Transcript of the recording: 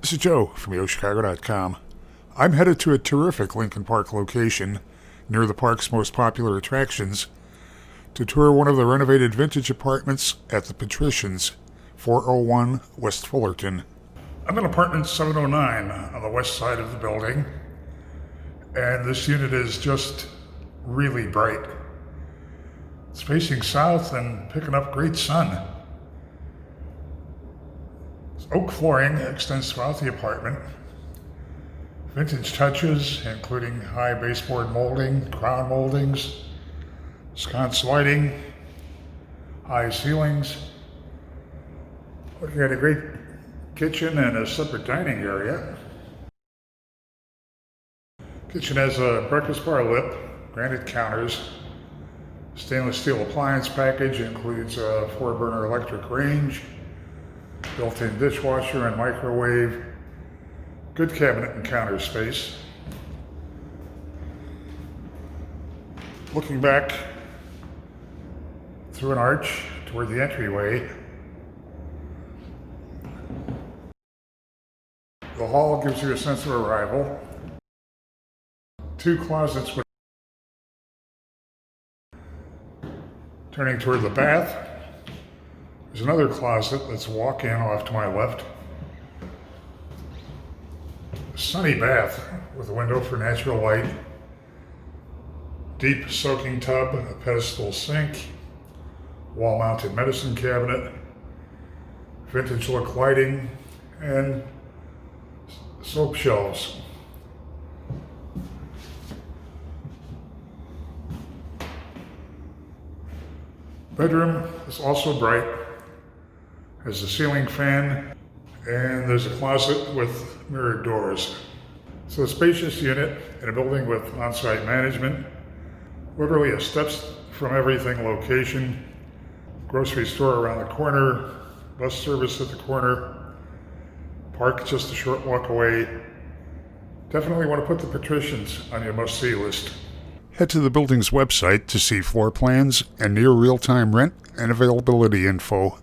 This is Joe from YoChicago.com. I'm headed to a terrific Lincoln Park location near the park's most popular attractions to tour one of the renovated vintage apartments at the Patricians, 401 West Fullerton. I'm in apartment 709 on the west side of the building, and this unit is just really bright. It's facing south and picking up great sun. Oak flooring extends throughout the apartment. Vintage touches, including high baseboard molding, crown moldings, sconce lighting, high ceilings. Looking at a great kitchen and a separate dining area. Kitchen has a breakfast bar lip, granite counters, stainless steel appliance package, includes a 4-burner electric range, built-in dishwasher and microwave, good cabinet and counter space. Looking back through an arch toward the entryway, the hall gives you a sense of arrival. 2 closets with turning toward the bath. There's another closet that's a walk-in off to my left. A sunny bath with a window for natural light. Deep soaking tub, a pedestal sink, wall-mounted medicine cabinet, vintage look lighting, and soap shelves. Bedroom is also bright. Has a ceiling fan, and there's a closet with mirrored doors. So a spacious unit in a building with on-site management, literally a steps from everything location, grocery store around the corner, bus service at the corner, park just a short walk away. Definitely want to put the Patricians on your must-see list. Head to the building's website to see floor plans and near real-time rent and availability info.